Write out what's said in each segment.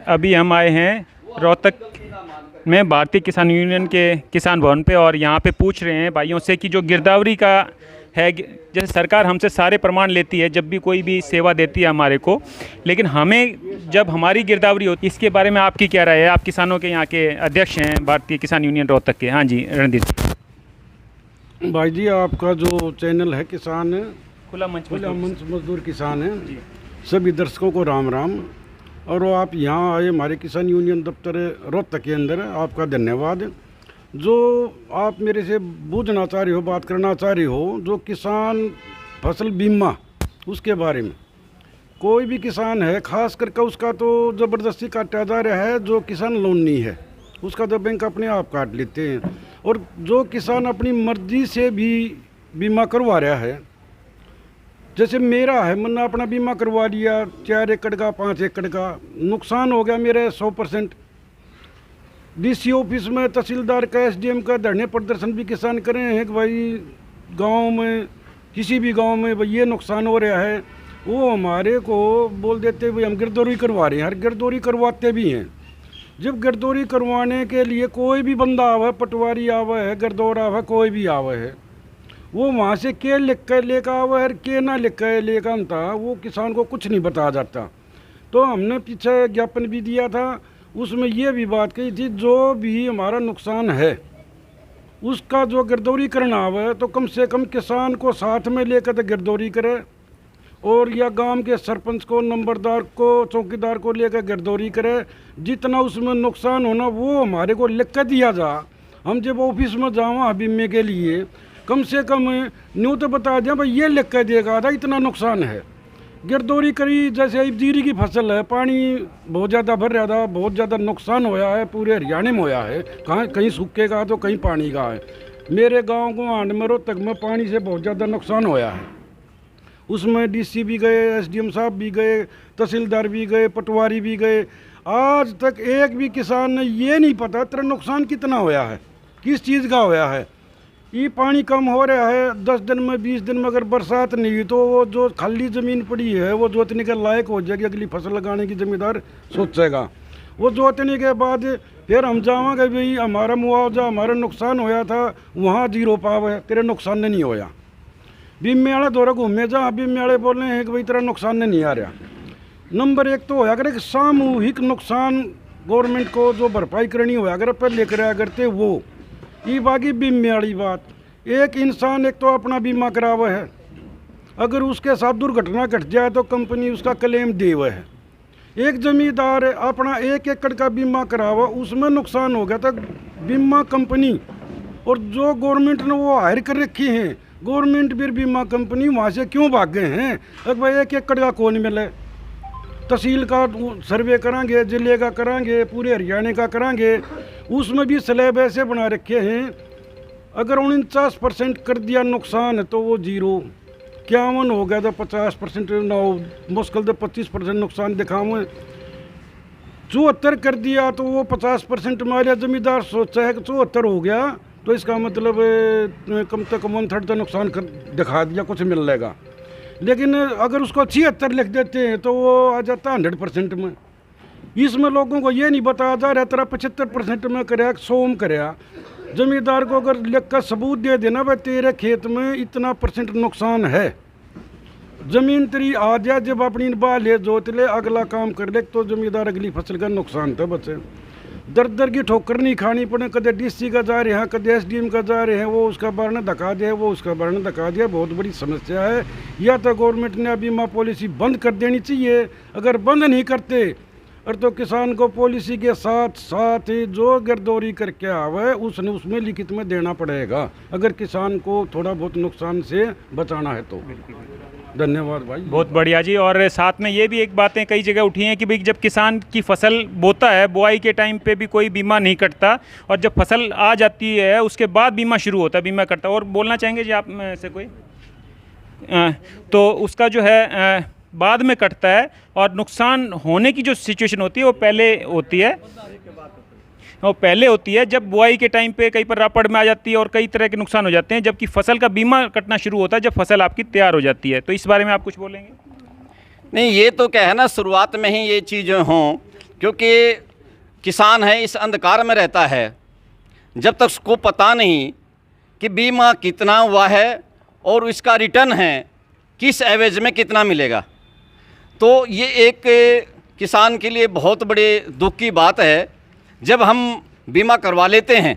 अभी हम आए हैं रोहतक में भारतीय किसान यूनियन के किसान भवन पे और यहाँ पे पूछ रहे हैं भाइयों से कि जो गिरदावरी का है, जैसे सरकार हमसे सारे प्रमाण लेती है जब भी कोई भी सेवा देती है हमारे को, लेकिन हमें जब हमारी गिरदावरी होती है, इसके बारे में आपकी क्या राय है? आप किसानों के यहाँ के अध्यक्ष हैं भारतीय किसान यूनियन रोहतक के। हाँ जी रणदीप भाई जी, आपका जो चैनल है किसान खुला मंच मजदूर किसान है, सभी दर्शकों को राम राम। और वो आप यहाँ आए हमारे किसान यूनियन दफ्तर रोहतक के अंदर, आपका धन्यवाद। जो आप मेरे से पूछना चाह रहे हो, बात करना चाह रहे हो, जो किसान फसल बीमा उसके बारे में, कोई भी किसान है खास करके उसका तो ज़बरदस्ती काटा जा रहा है। जो किसान लोन नहीं है उसका तो बैंक अपने आप काट लेते हैं, और जो किसान अपनी मर्जी से भी बीमा करवा रहा है, जैसे मेरा है, मैंने अपना बीमा करवा लिया 4 एकड़ का 5 एकड़ का, नुकसान हो गया मेरे 100%। डीसी ऑफिस में तहसीलदार का, एसडीएम का धरने प्रदर्शन भी किसान कर रहे हैं कि भाई गांव में, किसी भी गांव में भाई ये नुकसान हो रहा है। वो हमारे को बोल देते भाई हम गिरदौरी करवा रहे हैं, हर गिरदौरी करवाते भी हैं। जब गिरदौरी करवाने के लिए कोई भी बंदा आवा है, पटवारी आवा है, गिरदौर आवा है, कोई भी आवा है, वो वहाँ से के लिख कर लेकर आवा है, के ना लिख कर लेकर था, वो किसान को कुछ नहीं बताया जाता। तो हमने पीछे ज्ञापन भी दिया था, उसमें ये भी बात कही थी जो भी हमारा नुकसान है उसका जो गिरदौरी करना आवा है तो कम से कम किसान को साथ में लेकर तो गिरदौरी करे, और या गांव के सरपंच को, नंबरदार को, चौकीदार को लेकर गिरदौरी करे। जितना उसमें नुकसान होना वो हमारे को लिख कर दिया जा। हम जब ऑफिस में जावा बीमे के लिए, कम से कम न्यू तो बता दें भाई ये लिख कर देगा था इतना नुकसान है। गिरदौरी करी, जैसे जीरी की फसल है, पानी बहुत ज़्यादा भर रहा था, बहुत ज़्यादा नुकसान होया है, पूरे हरियाणा में होया है, कहाँ कहीं सूखे का तो कहीं पानी का है। मेरे गांव को आंड में रोहतक में पानी से बहुत ज़्यादा नुकसान होया है। उसमें डीसी भी गए, एसडीएम साहब भी गए, तहसीलदार भी गए, पटवारी भी गए। आज तक एक भी किसान ने ये नहीं पता तेरा नुकसान कितना होया है, किस चीज़ का होया है। ये पानी कम हो रहा है, 10 दिन में 20 दिन में अगर बरसात नहीं हुई तो वो जो खाली ज़मीन पड़ी है वो जोतने के लायक हो जाएगी, अगली फसल लगाने की ज़मींदार सोचेगा। वो जोतने के बाद फिर हम जावांगे भाई हमारा मुआवजा, हमारा नुकसान होया था वहाँ 0 पाव है, तेरे नुकसान नहीं होया। बीमे वाले दौरा घूमे जा, बीमे वाले बोल रहे हैं कि भाई तेरा नुकसान नहीं आ रहा। नंबर 1 तो होया करे सामूहिक नुकसान गवर्नमेंट को जो भरपाई करनी होया करे पर लेकर आया करते वो। ये बाकी बीमे वाली बात, एक इंसान एक तो अपना बीमा करावा है, अगर उसके साथ दुर्घटना घट जाए तो कंपनी उसका क्लेम देवा है। एक जमींदार अपना 1 एकड़ का बीमा करावा, उसमें नुकसान हो गया तो बीमा कंपनी और जो गवर्नमेंट ने वो हायर कर रखी हैं, गवर्नमेंट भी बीमा कंपनी वहाँ से क्यों भाग गए हैं? अगर भाई 1 एकड़ का कौन मिले, तहसील का सर्वे करांगे, जिले का करांगे, पूरे हरियाणा का करांगे, उसमें भी स्लैब ऐसे बना रखे हैं अगर 49% कर दिया नुकसान तो वो 0, 51 हो गया तो 50% ना, मुश्किल तो 25% नुकसान दिखावें। 74 कर दिया तो वो 50% हमारे जमींदार सोचा है कि 74 हो गया तो इसका मतलब कम से कम 1/3 तो नुकसान कर दिखा दिया, कुछ मिल लेगा। लेकिन अगर उसको 76 लिख देते हैं तो वो आ जाता है 100% में। इसमें लोगों को ये नहीं बताया जा रहा तेरा 75% में करे, 100 में करे। जमींदार को अगर लिख कर सबूत दे देना भाई तेरे खेत में इतना % नुकसान है, ज़मीन तेरी आ जाए, जब अपनी बा ले जोत ले अगला काम कर ले तो जमींदार अगली फसल का नुकसान था बचे। दर दर की ठोकर नहीं खानी पड़े, कदे डीसी का जा रहे हैं, कदे एसडीएम का जा रहे हैं, वो उसका बारने धका दिया, वो उसका बारने धका दिया। बहुत बड़ी समस्या है। या तो गवर्नमेंट ने बीमा पॉलिसी बंद कर देनी चाहिए, अगर बंद नहीं करते और तो किसान को पॉलिसी के साथ साथ जो गिरदौरी करके आवे उसने उसमें लिखित में देना पड़ेगा, अगर किसान को थोड़ा बहुत नुकसान से बचाना है तो। धन्यवाद भाई, बहुत बढ़िया जी। और साथ में ये भी एक बातें कई जगह उठी हैं कि भाई जब किसान की फसल बोता है, बुआई के टाइम पे भी कोई बीमा नहीं कटता, और जब फसल आ जाती है उसके बाद बीमा शुरू होता है, बीमा कटता है। और बोलना चाहेंगे जी आप में से कोई? तो उसका जो है बाद में कटता है, और नुकसान होने की जो सिचुएशन होती है वो पहले होती है, वो पहले होती है जब बुआई के टाइम पे कहीं पर रापड़ में आ जाती है और कई तरह के नुकसान हो जाते हैं, जबकि फसल का बीमा कटना शुरू होता है जब फसल आपकी तैयार हो जाती है। तो इस बारे में आप कुछ बोलेंगे? नहीं, ये तो क्या है ना, शुरुआत में ही ये चीज़ें हों, क्योंकि किसान है इस अंधकार में रहता है, जब तक उसको पता नहीं कि बीमा कितना हुआ है और इसका रिटर्न है किस एवज में कितना मिलेगा। तो ये एक किसान के लिए बहुत बड़े दुख की बात है। जब हम बीमा करवा लेते हैं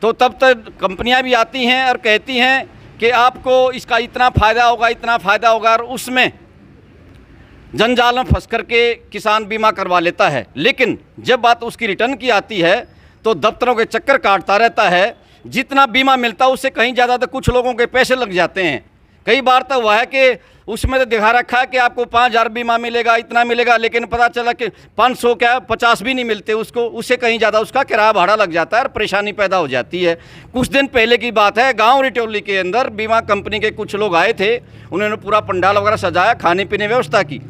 तो तब तक कंपनियां भी आती हैं और कहती हैं कि आपको इसका इतना फ़ायदा होगा, इतना फ़ायदा होगा, और उसमें जंजाल में फंस करके किसान बीमा करवा लेता है। लेकिन जब बात उसकी रिटर्न की आती है तो दफ्तरों के चक्कर काटता रहता है। जितना बीमा मिलता है उससे कहीं ज़्यादा तो कुछ लोगों के पैसे लग जाते हैं। कई बार तो हुआ है कि उसमें तो दिखा रखा है कि आपको 5,000 बीमा मिलेगा, इतना मिलेगा, लेकिन पता चला कि 500 क्या 50 भी नहीं मिलते उसको, उससे कहीं ज़्यादा उसका किराया भाड़ा लग जाता है और परेशानी पैदा हो जाती है। कुछ दिन पहले की बात है, गांव रिटोली के अंदर बीमा कंपनी के कुछ लोग आए थे, उन्होंने पूरा पंडाल वगैरह सजाया, खाने पीने व्यवस्था की।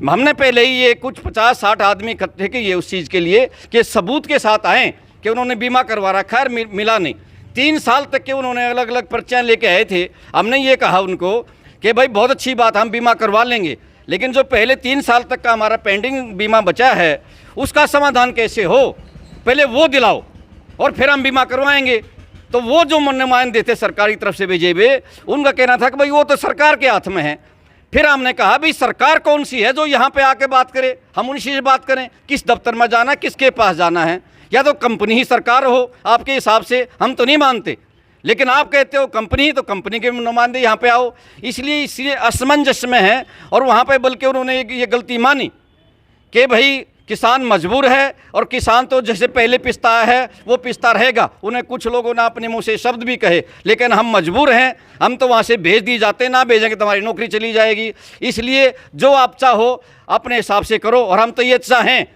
हमने पहले ही ये कुछ 50-60 आदमी इकट्ठे किए उस चीज़ के लिए कि सबूत के साथ आएँ कि उन्होंने बीमा करवा रखा है, मिला नहीं। 3 साल तक के उन्होंने अलग अलग पर्चियाँ लेके आए थे। हमने ये कहा उनको कि भाई बहुत अच्छी बात, हम बीमा करवा लेंगे, लेकिन जो पहले 3 साल तक का हमारा पेंडिंग बीमा बचा है उसका समाधान कैसे हो, पहले वो दिलाओ और फिर हम बीमा करवाएंगे। तो वो जो नुमाइंदे थे सरकारी तरफ से भेजे हुए, उनका कहना था कि भाई वो तो सरकार के हाथ में है। फिर हमने कहा भाई सरकार कौन सी है जो यहाँ पे आके बात करे, हम उनसे बात करें, किस दफ्तर में जाना, किसके पास जाना है, या तो कंपनी ही सरकार हो आपके हिसाब से, हम तो नहीं मानते, लेकिन आप कहते हो कंपनी ही, तो कंपनी के नुमाइंदे यहाँ पे आओ। इसलिए असमंजस में है। और वहाँ पे बल्कि उन्होंने ये गलती मानी कि भाई किसान मजबूर है और किसान तो जैसे पहले पिसता है वो पिसता रहेगा। उन्हें कुछ लोगों ने अपने मुँह से शब्द भी कहे, लेकिन हम मजबूर हैं, हम तो वहाँ से भेज दिए जाते, ना भेजेंगे तो हमारी नौकरी चली जाएगी। इसलिए जो आप चाहो अपने हिसाब से करो। और हम तो ये चाहें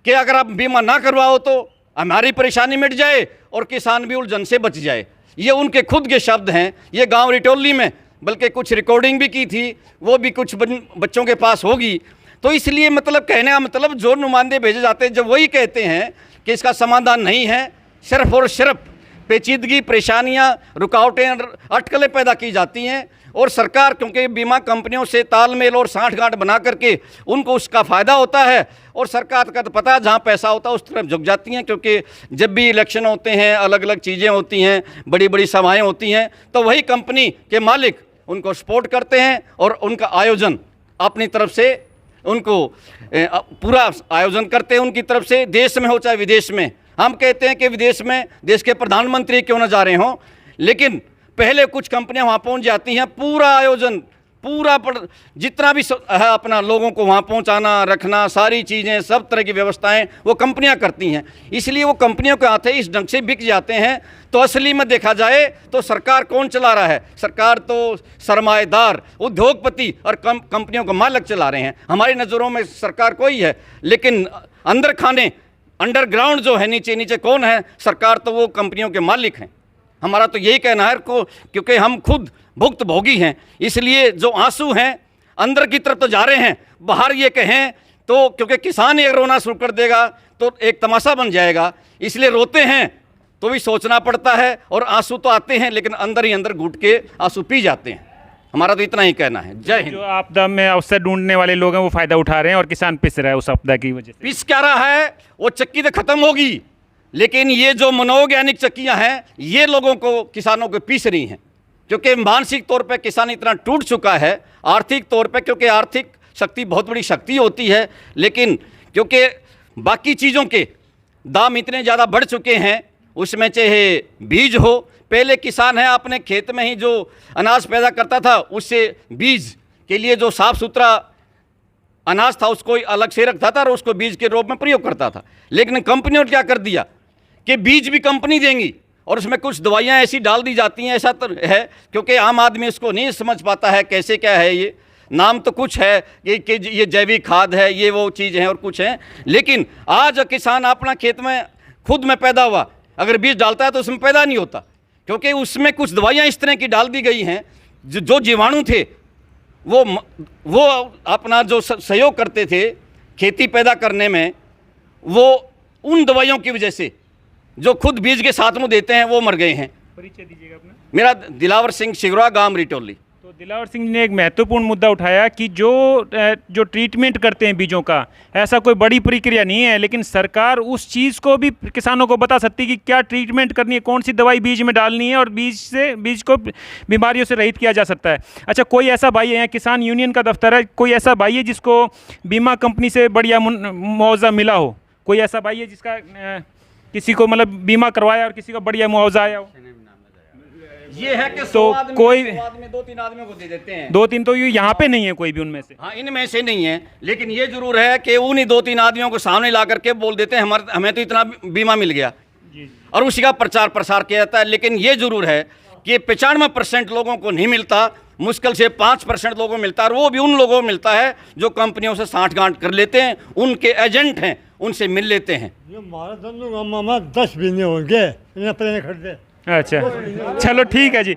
कि अगर आप बीमा ना करवाओ तो हमारी परेशानी मिट जाए और किसान भी उलझन से बच जाए। ये उनके खुद के शब्द हैं। ये गांव रिटोली में बल्कि कुछ रिकॉर्डिंग भी की थी, वो भी कुछ बच्चों के पास होगी। तो इसलिए मतलब कहने का मतलब जो नुमाइंदे भेजे जाते हैं जब वही कहते हैं कि इसका समाधान नहीं है, सिर्फ और सिर्फ पेचीदगी, परेशानियां, रुकावटें, अटकलें पैदा की जाती हैं। और सरकार क्योंकि बीमा कंपनियों से तालमेल और साठगांठ बना करके उनको उसका फ़ायदा होता है, और सरकार का तो पता है जहाँ पैसा होता है उस तरफ झुक जाती हैं। क्योंकि जब भी इलेक्शन होते हैं, अलग अलग चीज़ें होती हैं, बड़ी बड़ी सभाएं होती हैं, तो वही कंपनी के मालिक उनको सपोर्ट करते हैं और उनका आयोजन अपनी तरफ से उनको पूरा आयोजन करते हैं उनकी तरफ से, देश में हो चाहे विदेश में। हम कहते हैं कि विदेश में देश के प्रधानमंत्री क्यों ना जा रहे हों, लेकिन पहले कुछ कंपनियां वहाँ पहुँच जाती हैं, पूरा आयोजन, पूरा जितना भी है अपना लोगों को वहाँ पहुँचाना, रखना, सारी चीज़ें, सब तरह की व्यवस्थाएं वो कंपनियां करती हैं। इसलिए वो कंपनियों के हाथ इस ढंग से बिक जाते हैं। तो असली में देखा जाए तो सरकार कौन चला रहा है? सरकार तो सरमाएदार, उद्योगपति और कंपनियों का मालिक चला रहे हैं। हमारी नज़रों में सरकार कोई है, लेकिन अंदर खाने, अंडरग्राउंड जो है, नीचे नीचे कौन है? सरकार तो वो कंपनियों के मालिक हैं। हमारा तो यही कहना है क्योंकि हम खुद भुक्तभोगी हैं। इसलिए जो आंसू हैं अंदर की तरफ तो जा रहे हैं, बाहर ये कहें तो क्योंकि किसान ये रोना शुरू कर देगा तो एक तमाशा बन जाएगा। इसलिए रोते हैं तो भी सोचना पड़ता है, और आंसू तो आते हैं लेकिन अंदर ही अंदर घुट के आंसू पी जाते हैं। हमारा तो इतना ही कहना है। जय हिंद। जो आपदा में अवसर ढूंढने वाले लोग हैं वो फ़ायदा उठा रहे हैं और किसान पिस रहा है उस आपदा की वजह से। पिस क्या रहा है? वो चक्की तो खत्म होगी, लेकिन ये जो मनोवैज्ञानिक चक्कियां हैं ये लोगों को, किसानों को पीस रही हैं। क्योंकि मानसिक तौर पे किसान इतना टूट चुका है, आर्थिक तौर पे, क्योंकि आर्थिक शक्ति बहुत बड़ी शक्ति होती है, लेकिन क्योंकि बाकी चीज़ों के दाम इतने ज़्यादा बढ़ चुके हैं, उसमें चाहे बीज हो, पहले किसान है अपने खेत में ही जो अनाज पैदा करता था उससे बीज के लिए जो साफ़ सुथरा अनाज था उसको अलग से रखता था और उसको बीज के रूप में प्रयोग करता था। लेकिन कंपनियों ने क्या कर दिया कि बीज भी कंपनी देंगी और उसमें कुछ दवाइयाँ ऐसी डाल दी जाती हैं। ऐसा तो है क्योंकि आम आदमी इसको नहीं समझ पाता है कैसे क्या है। ये नाम तो कुछ है कि ये जैविक खाद है, ये वो चीज़ है और कुछ है, लेकिन आज किसान अपना खेत में खुद में पैदा हुआ अगर बीज डालता है तो उसमें पैदा नहीं होता, क्योंकि उसमें कुछ दवाइयाँ इस तरह की डाल दी गई हैं जो जीवाणु थे वो अपना जो सहयोग करते थे खेती पैदा करने में, वो उन दवाइयों की वजह से जो खुद बीज के साथ में देते हैं वो मर गए हैं। परिचय दीजिएगा अपना। मेरा दिलावर सिंह शिगरा, गांव रिटोली। तो दिलावर सिंह ने एक महत्वपूर्ण मुद्दा उठाया कि जो ट्रीटमेंट करते हैं बीजों का, ऐसा कोई बड़ी प्रक्रिया नहीं है, लेकिन सरकार उस चीज़ को भी किसानों को बता सकती है कि क्या ट्रीटमेंट करनी है, कौन सी दवाई बीज में डालनी है, और बीज को बीमारियों से रहित किया जा सकता है। अच्छा, कोई ऐसा भाई है, यहाँ किसान यूनियन का दफ्तर है, कोई ऐसा भाई है जिसको बीमा कंपनी से बढ़िया मुआवजा मिला हो? कोई ऐसा भाई है जिसका किसी को मतलब बीमा करवाया और किसी को बढ़िया मुआवजा आया हो? ये है कि तो कोई 2-3 आदमियों को दे देते हैं। 2-3 तो ये यहाँ पे नहीं है कोई भी उनमें से। हाँ, इनमें से नहीं है, लेकिन ये जरूर है कि उन्हीं 2-3 आदमियों को सामने ला करके बोल देते हैं हमें तो इतना बीमा मिल गया, और उसी का प्रचार प्रसार किया जाता है। लेकिन ये जरूर है कि 95% लोगों को नहीं मिलता, मुश्किल से 5% लोगों को मिलता है, और वो भी उन लोगों को मिलता है जो कंपनियों से साठगांठ कर लेते हैं, उनके एजेंट हैं, उनसे मिल लेते हैं। ये हमारा दोनों मामा 10 महीने हो गए प्लेन खरीदे। अच्छा, चलो ठीक है जी,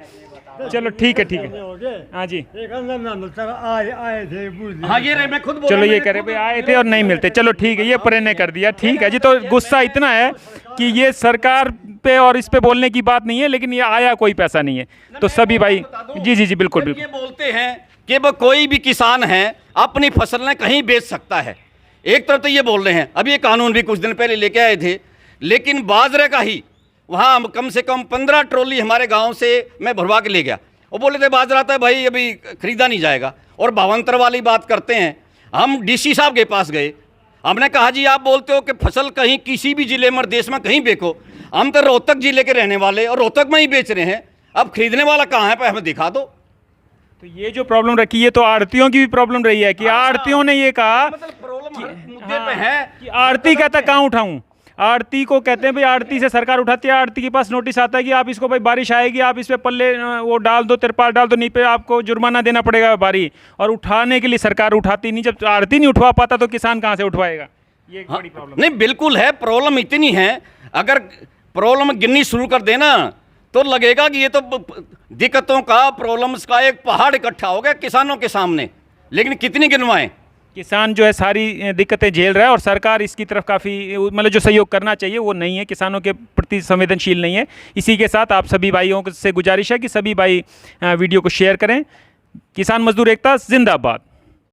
चलो ठीक है, ठीक है। हो गए। हाँ जी, एक अंदर ना मिलता, आए थे बूझ लिए। हाँ, ये मैं खुद बोल चलो रहा हूं, ये मैंने करे खुद भाई आए थे और नहीं मिलते, चलो ठीक है, ये प्रे ने कर दिया, ठीक है जी। तो गुस्सा इतना है कि ये सरकार पे और इस पे बोलने की बात नहीं है, लेकिन ये आया कोई पैसा नहीं है, तो सभी भाई जी जी जी बिल्कुल ये बिल्कुल। बोलते हैं कि वो कोई भी किसान है अपनी फसल ने कहीं बेच सकता है, एक तरफ तो ये बोल रहे हैं। अभी ये कानून भी कुछ दिन पहले लेके आए थे, लेकिन बाजरे का ही वहाँ कम से कम 15 ट्रॉली हमारे गांव से मैं भरवा के ले गया। वो बोले थे बाजरा था भाई अभी खरीदा नहीं जाएगा, और भावंतर वाली बात करते हैं। हम डीसी साहब के पास गए, हमने कहा जी आप बोलते हो कि फसल कहीं किसी भी जिले में देश में कहीं बेचो, हम तो रोहतक जिले के रहने वाले और रोहतक में ही बेच रहे हैं, अब खरीदने वाला कहाँ है, हमें दिखा दो। तो ये जो प्रॉब्लम रखी है तो आड़तियों की भी प्रॉब्लम रही है कि आड़तियों ने ये कहा मतलब प्रॉब्लम हर मुद्दे पे है कि आड़ती कहता कहाँ उठाऊं, आड़ती को कहते हैं भाई, आड़ती से सरकार उठाती है, आड़ती के पास नोटिस आता है कि आप इसको भाई बारिश आएगी, आप इस पे पल्ले वो डाल दो, तिरपाल डाल दो, नहीं पे आपको जुर्माना देना पड़ेगा भारी, और उठाने के लिए सरकार उठाती नहीं। जब आड़ती नहीं उठवा पाता तो किसान कहाँ से उठवाएगा? ये एक बड़ी प्रॉब्लम। नहीं, बिल्कुल है, प्रॉब्लम इतनी है, अगर प्रॉब्लम गिननी शुरू कर देना तो लगेगा कि ये तो दिक्कतों का, प्रॉब्लम्स का एक पहाड़ इकट्ठा हो गया किसानों के सामने, लेकिन कितनी गिनवाएं? किसान जो है सारी दिक्कतें झेल रहा है, और सरकार इसकी तरफ काफ़ी मतलब जो सहयोग करना चाहिए वो नहीं है, किसानों के प्रति संवेदनशील नहीं है। इसी के साथ आप सभी भाइयों से गुजारिश है कि सभी भाई वीडियो को शेयर करें। किसान मजदूर एकता जिंदाबाद।